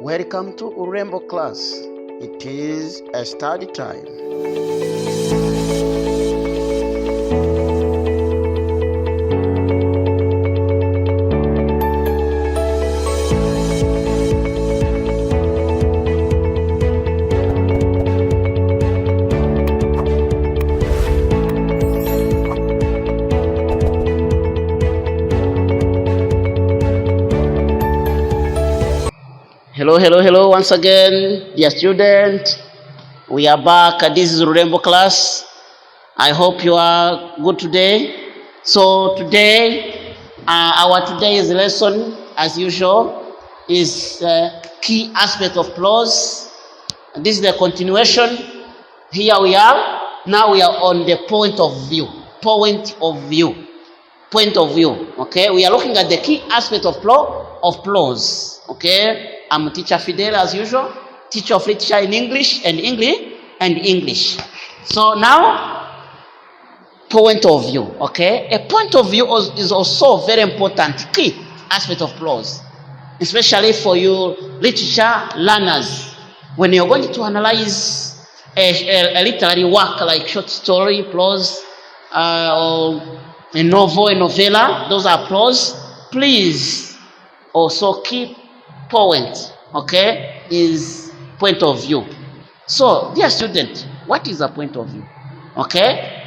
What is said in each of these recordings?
Welcome to Urembo class. It is a study time. Hello once again, dear student. We are back. This is Urembo class. I hope you are good today. So today, our today's lesson, as usual, is key aspect of prose. This is the continuation. Here we are. Now we are on the point of view. Okay, we are looking at the key aspect of prose. Okay. I'm teacher Fidel as usual, teacher of literature in English and English. So now, point of view. Okay, a point of view is also very important key aspect of prose, especially for you literature learners. When you're going to analyze a literary work like short story, prose, or a novel, a novella, those are prose. Please also keep point, okay, is point of view. So, dear student, what is a point of view? Okay?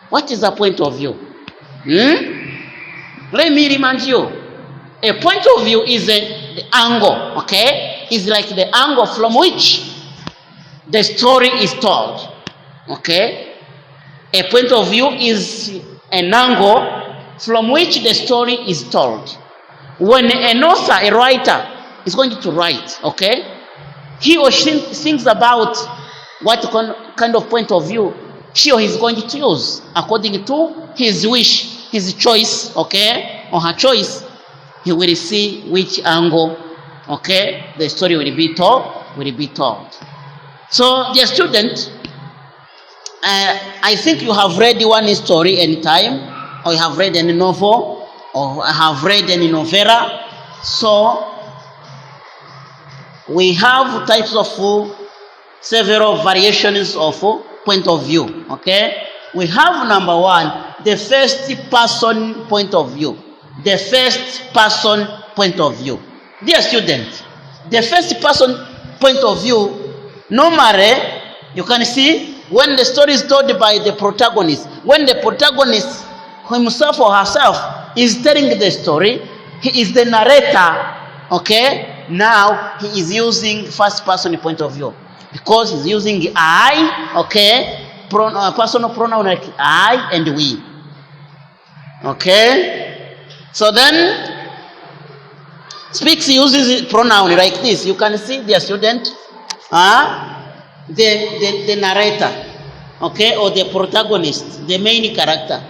What is a point of view? Let me remind you. A point of view is the angle, okay? It's like the angle from which the story is told, okay? A point of view is an angle from which the story is told. When an author, a writer, is going to write, okay, he or she thinks about what kind of point of view she or he is going to use according to his wish, his choice, okay, or her choice. He will see which angle, okay, the story will be told. So, dear student, I think you have read one story anytime, or you have read any novel, or have read any novella. So we have types of several variations of point of view. Okay, we have number one, the first person point of view. The first person point of view. Dear student, the first person point of view, normally you can see when the story is told by the protagonist, when the protagonist himself or herself is telling the story, he is the narrator, okay? Now he is using first person point of view because he's using I, okay? Personal pronoun like I and we, okay? So then uses pronoun like this. You can see, dear student, the narrator, okay, or the protagonist, the main character.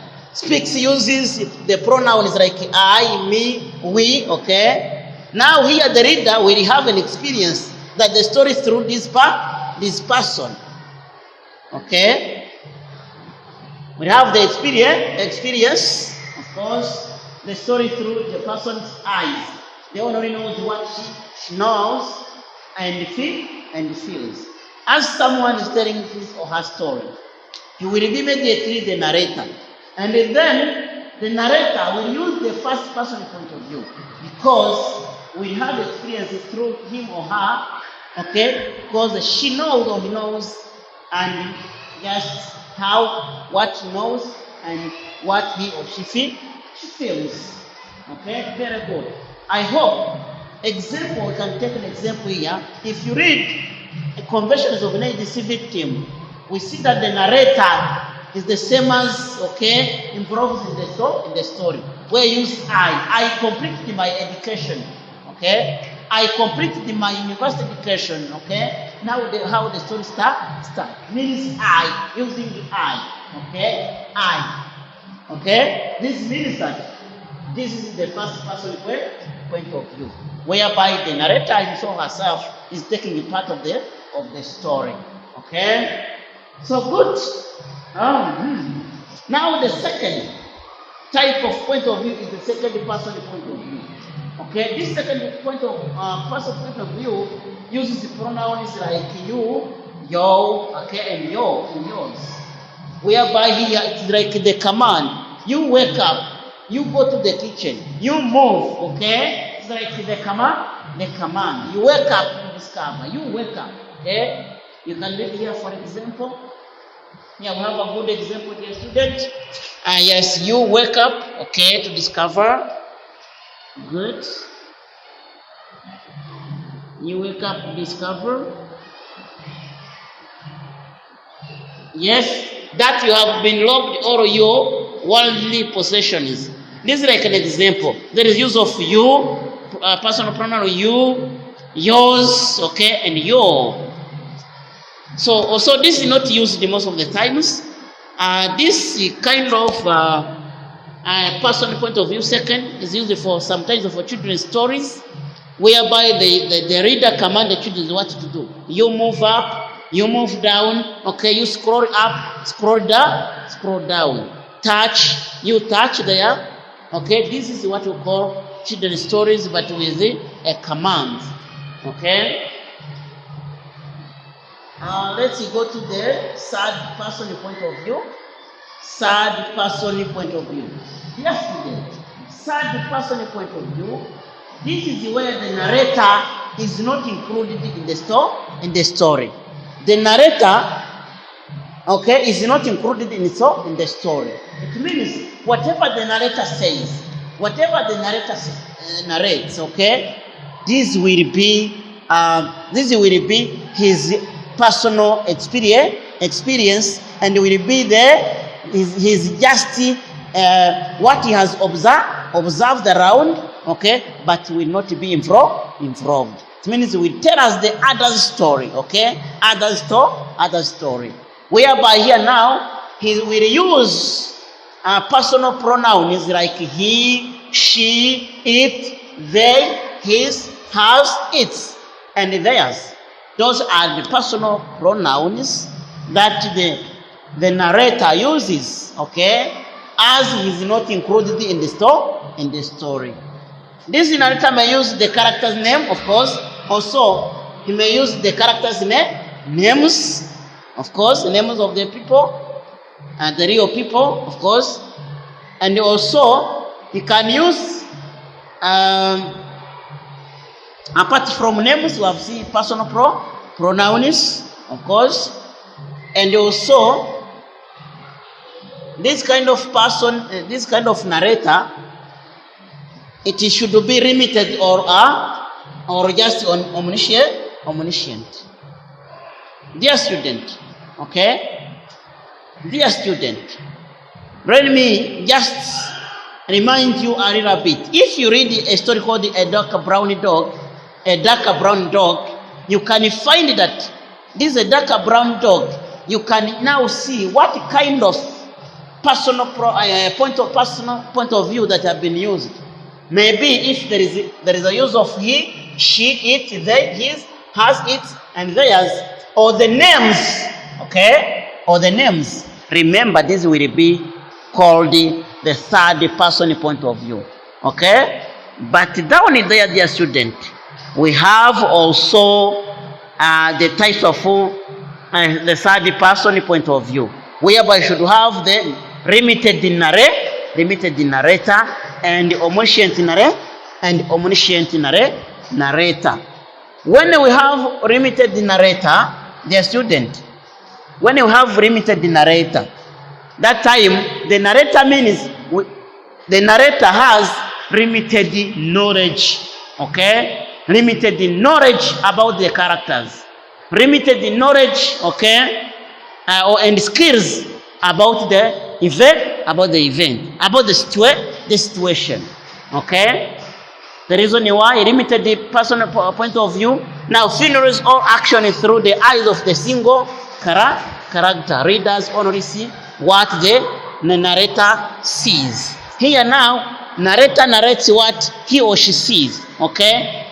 Uses the pronouns like I, me, we, okay? Now here the reader will have an experience that the story is through this person, okay? We have the experience, of course, the story through the person's eyes. They only knows what she knows and feels. As someone is telling his or her story, he will be immediately the narrator. And then the narrator will use the first person point of view because we have experiences through him or her, okay? Because she knows or he knows, and just what he knows and what he or she feels. Okay, very good. I hope. Example, we can take an example here. If you read Confessions of an ADC Victim, we see that the narrator is the same as, okay, involved in the story. Where you use I completed my education, okay? I completed my university education, okay? Now how the story start means I, using the I, okay? I, okay? This means that this is the first person point of view, whereby the narrator himself herself is taking part of the story, okay? So good. Now the second type of point of view is the second person point of view. Okay, this second point of person point of view uses the pronouns like you, yo, okay, and yo, and yours. Whereby here it's like the command. You wake up, you go to the kitchen, you move, okay? It's like the command. You wake up, you discover, you wake up, okay? You can read here, for example. Here we have a good example, dear student. Yes, you wake up, okay, to discover. Good. You wake up to discover. Yes, that you have been robbed all your worldly possessions. This is like an example. There is use of you, personal pronoun you, yours, okay, and your. So also this is not used most of the times. This kind of personal point of view second is used for sometimes for children's stories, whereby the reader command the children what to do. You move up, you move down, okay, you scroll up, scroll down. Touch, you touch there. Okay, this is what we call children's stories, but with a command. Okay. Let's go to the third person point of view. Third person point of view. Yes, third person point of view. This is where the narrator is not included in the story. The narrator, okay, is not included in the story. It means whatever the narrator says, whatever the narrator narrates, okay, this will be his personal experience, and will be his just what he has observed around, okay, but will not be involved. It means he will tell us the other story, okay, other story. Whereby here now he will use personal pronouns like he, she, it, they, his, hers, its, and theirs. Those are the personal pronouns that the narrator uses, okay, as he is not included in the story. This narrator may use the character's name, of course. Also, he may use the character's names, of course, the names of the people, and the real people, of course. And also, he can use, apart from names, we have seen personal pronouns, of course. And also, this kind of person, this kind of narrator, it should be limited or just omniscient. Dear student, okay? Dear student, let me just remind you a little bit. If you read a story called A Dark Brown Dog, you can find that this is a dark brown dog. You can now see what kind of personal point of view that have been used. Maybe if there is a use of he, she, it, they, his, hers, its, and theirs, or the names, okay, or the names. Remember, this will be called the third person point of view, okay. But down there, dear student, we have also the types of the third person point of view, whereby you should have the limited narrator, and omniscient narrator. When we have limited narrator, dear student, when you have limited narrator, that time the narrator means the narrator has limited knowledge, okay, limited knowledge about the characters, limited knowledge, okay, and skills about the event, about the situation, okay. The reason why limited the personal point of view. Now, funerals all action is through the eyes of the single character. Readers only see what the narrator sees. Here now, narrator narrates what he or she sees, okay.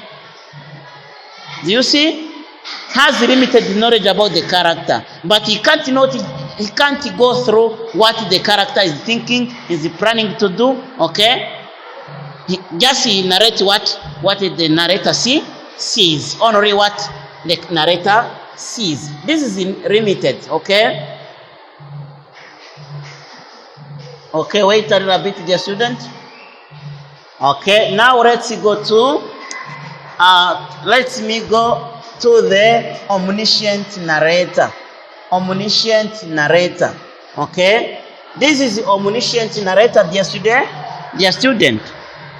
Do you see? Has limited knowledge about the character, but he can't go through what the character is thinking, is planning to do, okay. He narrates what the narrator sees. Only what the narrator sees. This is limited, okay? Okay, wait a little bit, dear student. Okay, now let's go to let me go to the omniscient narrator. Omniscient narrator. Okay, this is the omniscient narrator, dear student. Dear student,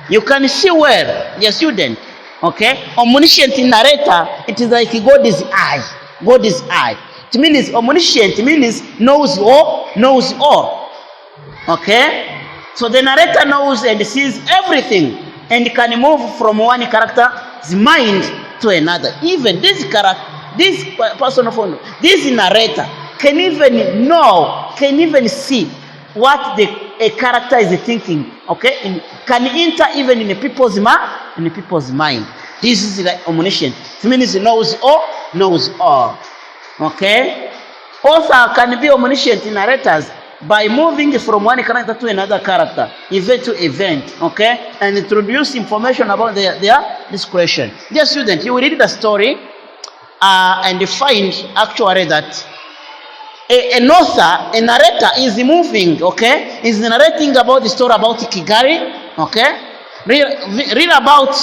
you can see well, dear student. Okay, omniscient narrator, it is like God's eye. God's eye. It means omniscient means knows all. Okay, so the narrator knows and sees everything and can move from one character's mind to another. Even this person of honor, this narrator can even know, can even see what a character is thinking. Okay, can enter even in people's mind. This is like omniscient. It means it knows all. Okay, author can be omniscient narrators by moving from one character to another character, event to event, okay, and introduce information about their discretion. Dear student, you will read the story and find actually that an author, a narrator is moving, okay, is narrating about the story about Kigali, okay, read about,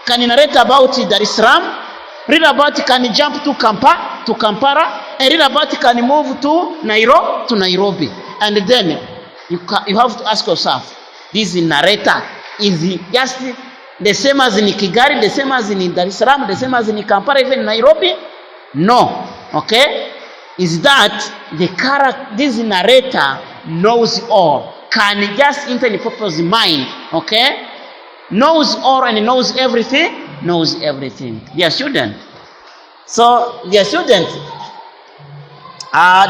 can narrate about Dar es Salaam, read about, can jump to Kampala, and read about, can move to Nairobi. And then you have to ask yourself, this narrator, is he just the same as in Kigali, the same as in Dar es Salaam, the same as in Kampala, even Nairobi? No. Okay? Is that the character, this narrator knows all, can just enter in people's mind, okay? Knows all and knows everything. Dear student. So, dear student,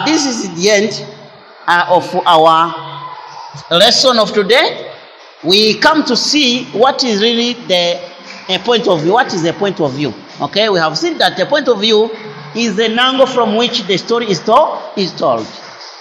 this is the end of our lesson of today. We come to see what is really the point of view. What is the point of view? Okay, we have seen that the point of view is the angle from which the story is told.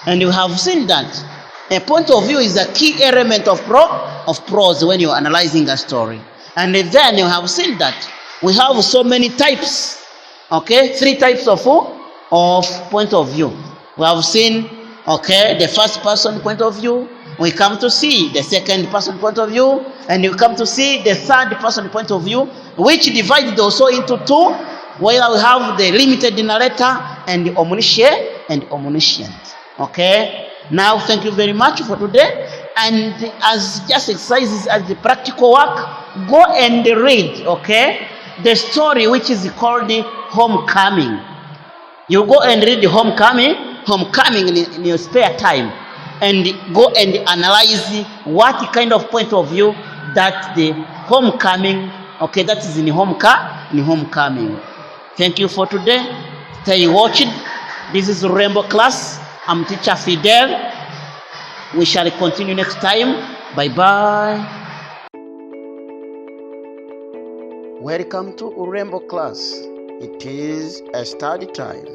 And you have seen that a point of view is a key element of prose when you are analyzing a story. And then you have seen that we have so many types. Okay, 3 types of point of view. We have seen, okay, the first person point of view. We come to see the second person point of view, and you come to see the third person point of view, which divided also into 2, where we have the limited narrator and the omniscient. Okay. Now, thank you very much for today. And as just exercises as the practical work, go and read, okay, the story which is called the Homecoming. You go and read the Homecoming in your spare time, and go and analyze what kind of point of view that the Homecoming, okay, that is in Homecoming. Thank you for today. Stay watching. This is Rainbow Class. I'm teacher Fidel. We shall continue next time. Bye-bye. Welcome to Rainbow Class. It is a study time.